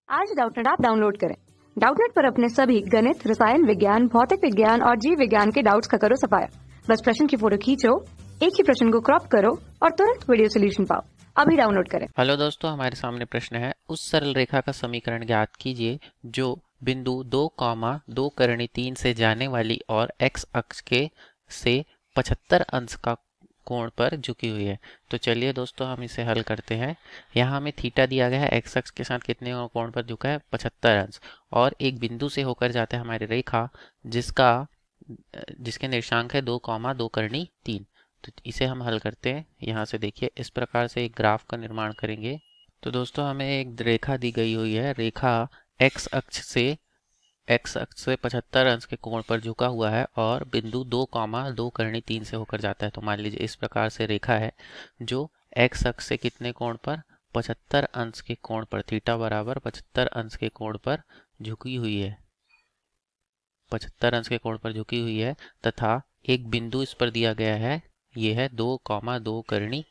आज Doubtnut app download करें। Doubtnut पर अपने सभी गणित, रसायन विज्ञान, भौतिक विज्ञान और जीव विज्ञान के डाउट्स का करो सफाया। बस प्रश्न की फोटो खींचो, एक ही प्रश्न को क्रॉप करो और तुरंत वीडियो सोल्यूशन पाओ। अभी डाउनलोड करें। हेलो दोस्तों, हमारे सामने प्रश्न है, उस सरल रेखा का समीकरण ज्ञात कीजिए जो बिंदु 2, 2 कर्ण 3 से जाने वाली और x अक्ष के से 75 अंश का कोण पर झुकी हुई है। तो चलिए दोस्तों, हम इसे हल करते हैं। यहाँ हमें थीटा दिया गया है, x अक्ष के साथ कितने कोण पर झुका है, 75 अंश, और एक बिंदु से होकर जाता है हमारी रेखा जिसके निर्देशांक है 2, 2 कर्ण 3। तो इसे हम हल करते हैं। यहाँ से देखिए, इस प्रकार से एक ग्राफ का निर्माण करेंगे। तो दोस्तों, हमें एक रेखा दी गई हुई है। रेखा x अक्ष से 75 अंश के कोण पर झुका हुआ है और बिंदु 2, 2 कर्ण 3 से होकर जाता है। तो मान लीजिए इस प्रकार से रेखा है जो x अक्ष से कितने कोण पर, 75 अंश के कोण पर, थीटा बराबर 75 अंश के कोण पर झुकी हुई है, 75 अंश के कोण पर झुकी हुई है, तथा एक बिंदु इस पर दिया गया है, ये है 2, 2 कर्ण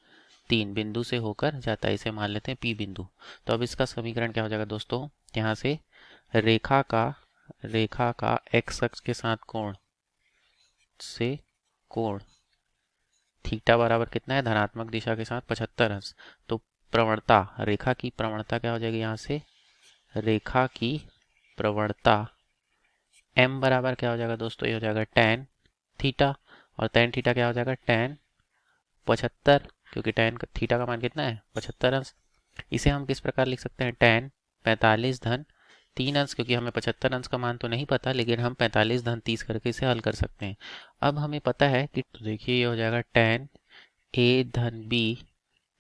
3, बिंदु से होकर जाता है। इसे मान लेते हैं P बिंदु। तो अब इसका समीकरण क्या हो जाएगा दोस्तों, यहाँ से रेखा का x अक्ष के साथ कोण से कोण थीटा बराबर कितना है, धनात्मक दिशा के साथ 75 अंश। तो प्रवणता, रेखा की प्रवणता क्या हो जाएगी, यहाँ से रेखा की प्रवणता m बराबर क्या हो जाएगा दोस्तों, ये हो जाएगा tan थीटा, और tan थीटा क्या हो जाएगा, tan 75, क्योंकि tan थीटा का मान कितना है, 75 अंश। इसे हम किस प्रकार लिख सकते हैं, tan 45 धन 3 अंश, क्योंकि हमें 75 अंश का मान तो नहीं पता, लेकिन हम 45 धन 30 करके इसे हल कर सकते हैं। अब हमें पता है कि, तो देखिए ये हो जाएगा tan a धन b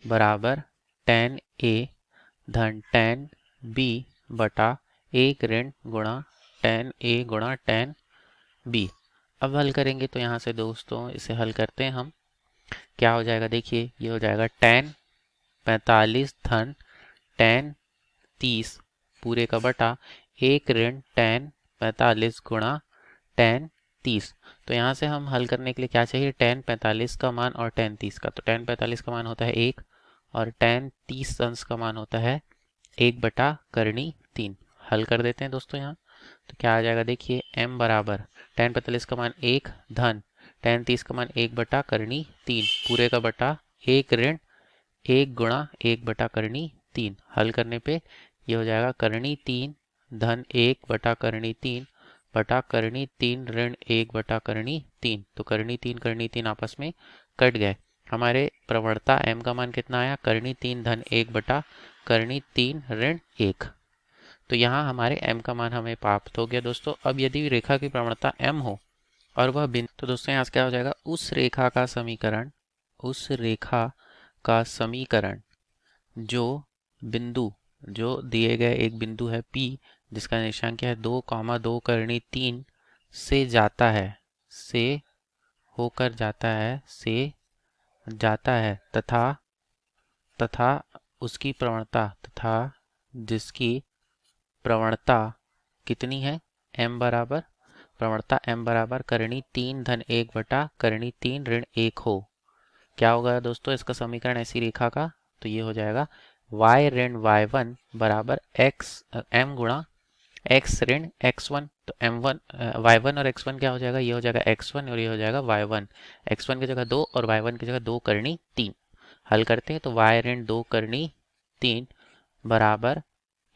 बराबर tan a धन tan b बटा 1 ऋण गुणा tan a गुणा tan b। अब हल करेंगे तो यहाँ से दोस्तों इसे हल करते हैं हम। क्या हो जाएगा, देखिए ये हो जाएगा tan 45 धन tan 30 पूरे का बटा 1 ऋण tan 45 गुणा tan 30। तो यहाँ से हम हल करने के लिए क्या चाहिए, tan 45 का मान और tan 30 का। तो tan 45 का मान होता है 1 और tan 30 अंश का मान होता है 1 बटा करनी 3। हल कर देते हैं दोस्तों यहाँ। तो क्या आ जाएगा, देखिए m बराबर tan 45 का मान 1 धन tan 30 का मान 1 बटा करनी 3 पूरे का बटा 1 ऋण 1 गुणा 1 बटा करनी 3। हल करने पे ये हो जाएगा करनी 3 धन 1 बटा करनी 3 बटा करनी 3 ऋण 1 बटा करनी 3। तो करनी 3 आपस में कट गए। हमारे प्रवणता m का मान कितना आया, करनी 3 धन 1 बटा करनी 3 ऋण 1। तो यहाँ हमारे m का मान हमें प्राप्त हो गया दोस्तों। अब यदि रेखा की प्रवणता m हो और वह बिंदु, तो दोस्तों यहाँ से क्या हो जाएगा, उस रेखा का समीकरण जो दिए गए एक बिंदु है P, जिसका निर्देशांक क्या है 2, 2 कर्ण 3 से जाता है, से होकर जाता है तथा उसकी प्रवणता, तथा जिसकी प्रवणता कितनी है, m बराबर, प्रवणता m बराबर करनी 3 धन 1 बटा करनी 3 ऋण 1 हो। क्या होगा दोस्तों इसका समीकरण ऐसी रेखा का, तो ये हो जाएगा y ऋण y1 बराबर m गुणा x ऋण x1। तो m1 y1 और x1 क्या हो जाएगा, ये हो जाएगा x1 और ये हो जाएगा y1। x1 की जगह 2 और y1 की जगह 2 करनी 3। हल करते हैं तो y ऋण 2 करनी 3 बराबर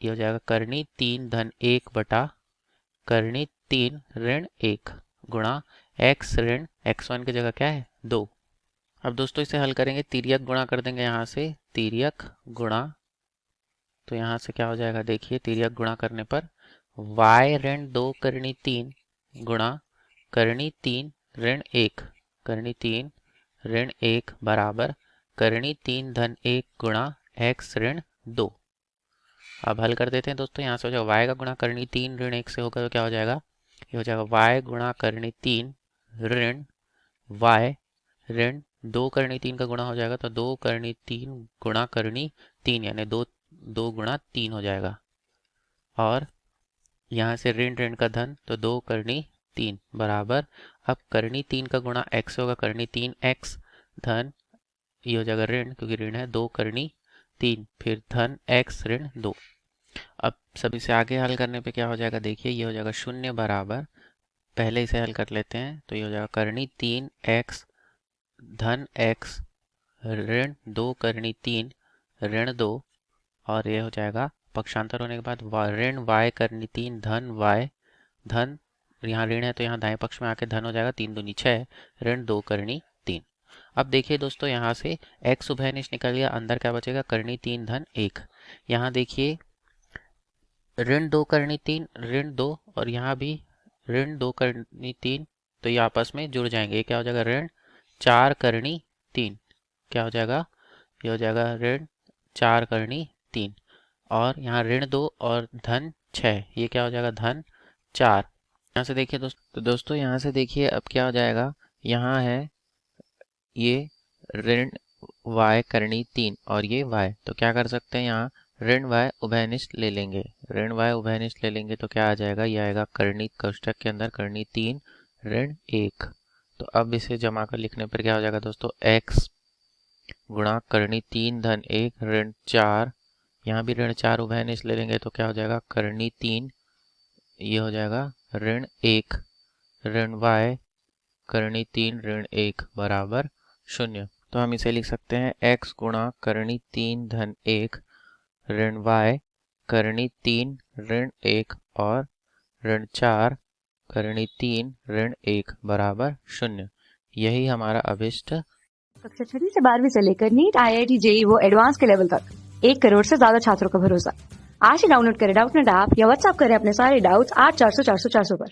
ये हो जाएगा करनी 3 धन 1 बटा करनी 3 ऋण 1 गुणा x ऋण x1 की जगह क्या है 2। अब दोस्तों इसे हल करेंगे, तिर्यक गुणा कर देंगे यहाँ से, तिर्यक गुणा। तो यहाँ से क्या हो जाएगा, देखिए तिर्यक गुणा करने पर y ऋण 2 करनी 3 गुणा करनी 3 ऋण 1 करनी 3 ऋण 1 बराबर करनी 3 धन 1 गुणा x ऋण 2। अब हल कर देते हैं दोस्तों। यहाँ से हो जाएगा y का गुणा करनी 3 ऋण 1 से होकर तो क्या हो जाएगा, ये हो जाएगा y गुणा करनी 3 ऋण y ऋण 2 करनी 3 का गुणा हो जाएगा, तो 2 करनी 3 गुणा करनी 3 यानी 2 गुणा 3 हो जाएगा। और यहाँ से ऋण ऋण का धन, तो 2 करनी 3 बराबर, अब करनी 3 का गुणा x होगा, करनी 3x धन ये हो जाएगा ऋण, क्योंकि ऋण है 2 करनी 3 फिर धन x ऋण 2। अब सभी से आगे हल करने पे क्या हो जाएगा, देखिए ये हो जाएगा 0 बराबर, पहले इसे हल कर लेते हैं तो ये हो जाएगा करनी 3x धन x ऋण 2 करनी 3 ऋण 2, और ये हो जाएगा पक्षांतर होने के बाद ऋण y करनी 3 धन y धन, यहाँ ऋण है तो यहाँ दाएं पक्ष में आके धन हो जाएगा, 3 दूनी 6 ऋण 2 करनी 3। अब देखिए दोस्तों यहाँ से x उभयनिष्ठ निकल गया, अंदर क्या बचेगा करनी 3 धन 1। यहाँ देखिए ऋण 2 करनी 3 ऋण 2, और यहाँ भी ऋण 2 करनी 3, तो ये आपस में जुड़ जाएंगे, ये क्या हो जाएगा ऋण 4 करनी 3, क्या हो जाएगा ये हो जाएगा ऋण 4 करनी 3, और यहाँ ऋण 2 और धन 6, ये क्या हो जाएगा धन 4। यहाँ से देखिए दोस्तों यहाँ से देखिए अब क्या हो जाएगा, यहाँ है ये ऋण y करनी 3 और ये y, तो क्या कर सकते हैं यहाँ ऋण y उभयनिष्ठ ले लेंगे, ऋण y उभयनिष्ठ ले लेंगे तो क्या आ जाएगा, ये आएगा करनी कोष्ठक के अंदर करनी 3 ऋण 1। तो अब इसे जमा कर लिखने पर क्या हो जाएगा दोस्तों, x गुणा करनी 3 धन 1 ऋण 4, यहाँ भी ऋण 4 उभयनिष्ठ ले लेंगे तो क्या हो जाएगा करनी 3, ये हो जाएगा ऋण 1 ऋण y करनी 3 ऋण 1 बराबर 0। तो हम इसे लिख सकते हैं x गुणा करनी 3 धन 1 ऋण y करनी 3 ऋण 1 और ऋण 4 करनी 3 ऋण 1 बराबर 0। यही हमारा अभिष्ट कक्षा 6 से 12वीं से लेकर नीट, IIT, JEE वो एडवांस के लेवल तक 1 करोड़ से ज्यादा छात्रों का भरोसा। आज ही डाउनलोड करें डाउटनेट ऐप या व्हाट्सएप करें अपने सारे डाउट्स 8400 400 400 पर।